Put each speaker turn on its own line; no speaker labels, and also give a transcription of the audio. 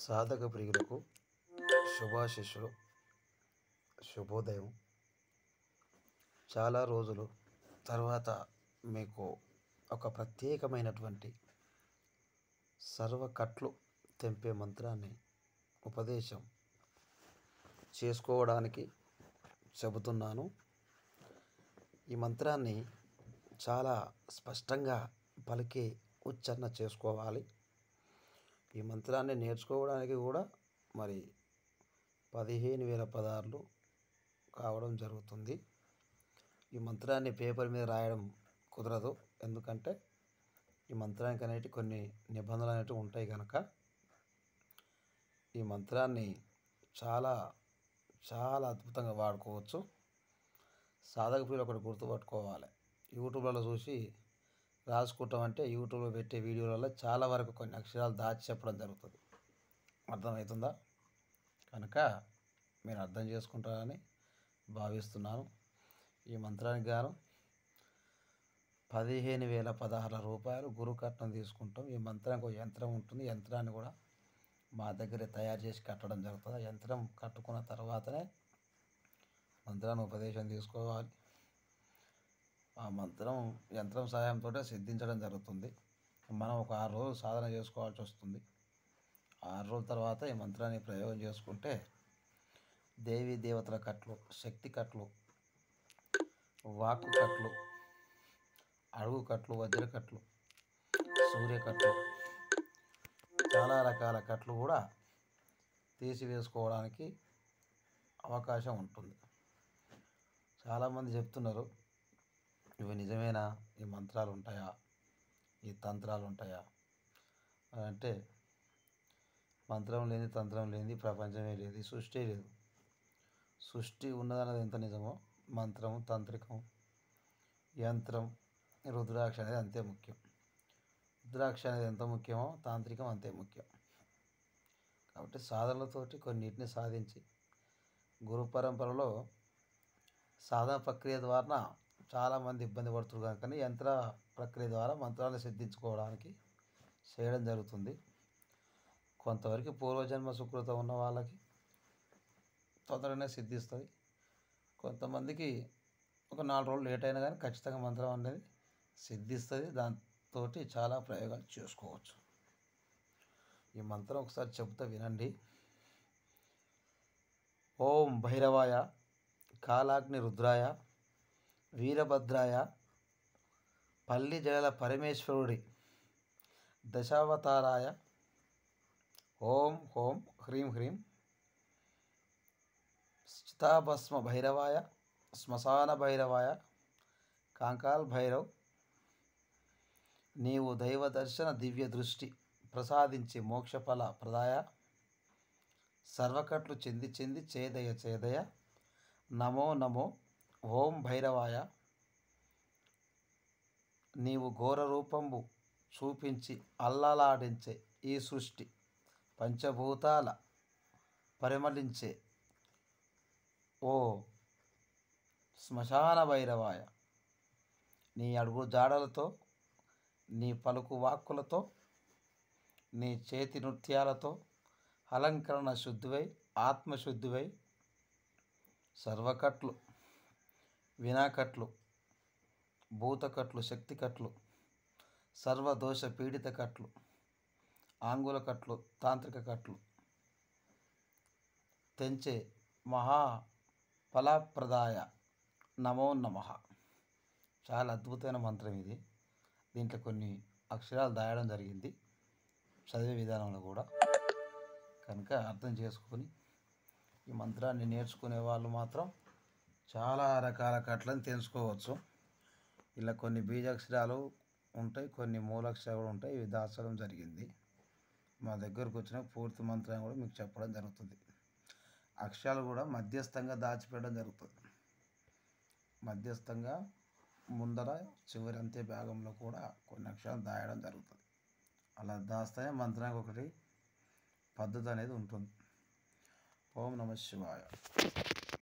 సాధక ప్రియులకు శుభాశిష్యులు, శుభోదయం. చాలా రోజులు తర్వాత మీకు ఒక ప్రత్యేకమైనటువంటి సర్వకట్లు తెంపే మంత్రాన్ని ఉపదేశం చేసుకోవడానికి చెబుతున్నాను. ఈ మంత్రాన్ని చాలా స్పష్టంగా పలికి ఉచ్చారణ చేసుకోవాలి. ఈ మంత్రాన్ని నేర్చుకోవడానికి కూడా మరి 15,000 పదాలు కావడం జరుగుతుంది. ఈ మంత్రాన్ని పేపర్ మీద రాయడం కుదరదు, ఎందుకంటే ఈ మంత్రానికి అనేవి కొన్ని నిబంధనలు అనేవి ఉంటాయి కనుక ఈ మంత్రాన్ని చాలా చాలా అద్భుతంగా వాడుకోవచ్చు. సాధక ప్రియులు ఒకటి గుర్తుపట్టుకోవాలి. యూట్యూబ్లలో చూసి రాసుకుంటామంటే యూట్యూబ్లో పెట్టే వీడియోలలో చాలా వరకు కొన్ని అక్షరాలు దాచి చెప్పడం జరుగుతుంది. అర్థమవుతుందా? కనుక మీరు అర్థం చేసుకుంటారని భావిస్తున్నాను. ఈ మంత్రానికి గాను 15,016 రూపాయలు గురు కట్నం తీసుకుంటాం. ఈ మంత్రానికి ఒక యంత్రం ఉంటుంది. యంత్రాన్ని కూడా మా దగ్గరే తయారు చేసి కట్టడం జరుగుతుంది. ఆ యంత్రం కట్టుకున్న తర్వాతనే మంత్రాన్ని ఉపదేశం తీసుకోవాలి. ఆ యంత్రం సహాయంతో సిద్ధించడం జరుగుతుంది. మనం ఒక 6 రోజులు సాధన చేసుకోవాల్సి వస్తుంది. 6 రోజుల తర్వాత ఈ మంత్రాన్ని ప్రయోగం చేసుకుంటే దేవీ దేవతల కట్లు, శక్తి కట్లు, వాక్కు కట్లు, అడుగు కట్లు, వజ్ర కట్లు, సూర్య కట్లు, చాలా రకాల కట్లు కూడా తీసివేసుకోవడానికి అవకాశం ఉంటుంది. చాలామంది చెప్తున్నారు, ఇవి నిజమేనా? ఈ మంత్రాలు ఉంటాయా? ఈ తంత్రాలు ఉంటాయా అని అంటే, మంత్రం లేని తంత్రం లేని ప్రపంచమే లేదు, ఈ సృష్టి లేదు. సృష్టి ఉన్నదన్నది ఎంత నిజమో మంత్రం, తంత్రికం, యంత్రం, రుద్రాక్ష అనేది అంతే ముఖ్యం. రుద్రాక్ష అనేది ఎంత ముఖ్యమో తాంత్రికం అంతే ముఖ్యం. కాబట్టి సాధనలతోటి కొన్నిటిని సాధించి గురు పరంపరలో సాధన ప్రక్రియ ద్వారా చాలామంది ఇబ్బంది పడుతున్నారు, కానీ యంత్ర ప్రక్రియ ద్వారా మంత్రాలను సిద్ధించుకోవడానికి చేయడం జరుగుతుంది. కొంతవరకు పూర్వజన్మ సుకృతం ఉన్న వాళ్ళకి తొందరగానే సిద్ధిస్తుంది. కొంతమందికి ఒక 4 రోజులు లేట్ అయినా కానీ ఖచ్చితంగా మంత్రం అనేది సిద్ధిస్తుంది. దాంతో చాలా ప్రయోగాలు చేసుకోవచ్చు. ఈ మంత్రం ఒకసారి చెబుతా వినండి. ఓం భైరవాయ, కాలాగ్ని రుద్రాయ, వీరభద్రాయ, పల్లి జగల పరమేశ్వరుడి దశావతారాయ, ఓం హోం హ్రీం హ్రీం చితాభస్మ భైరవాయ, శ్మశాన భైరవాయ, కాంకాల్ భైరవ్, నీవు దైవ దర్శన దివ్య దృష్టి ప్రసాదించి మోక్షఫల ప్రదాయ, సర్వకట్లు చెంది చెంది చేదయ చేదయ, నమో నమో ఓం భైరవాయ, నీవు ఘోర రూపంబు చూపించి అల్లలాడించే ఈ సృష్టి పంచభూతాల పరిమళించే ఓ శ్మశాన భైరవాయ, నీ అడుగు జాడలతో, నీ పలుకు వాక్కులతో, నీ చేతి నృత్యాలతో అలంకరణ శుద్ధివై, ఆత్మశుద్ధివై, సర్వకట్లు, వినాకట్లు, భూతకట్లు, శక్తి కట్లు, సర్వదోష పీడిత కట్లు, ఆంగుల కట్లు, తాంత్రిక కట్లు తెంచే మహా ఫలప్రదాయ నమో నమః. చాలా అద్భుతమైన మంత్రం ఇది. దీంట్లో కొన్ని అక్షరాలు దాయడం జరిగింది చదివే విధానంలో కూడా. కనుక అర్థం చేసుకొని ఈ మంత్రాన్ని నేర్చుకునే వాళ్ళు మాత్రం చాలా రకాల కట్లను తెలుసుకోవచ్చు. ఇలా కొన్ని బీజాక్షరాలు ఉంటాయి, కొన్ని మూలాక్షరాలు ఉంటాయి. ఇవి దాచడం జరిగింది. మా దగ్గరకు వచ్చిన పూర్తి మంత్రాన్ని కూడా మీకు చెప్పడం జరుగుతుంది. అక్షరాలు కూడా మధ్యస్థంగా దాచిపెట్టడం జరుగుతుంది. మధ్యస్థంగా ముందర చివరి అంతే భాగంలో కూడా కొన్ని అక్షరాలు దాయడం జరుగుతుంది. అలా దాస్తేనే మంత్రానికి ఒకటి పద్ధతి అనేది ఉంటుంది. ఓం నమః శివాయ.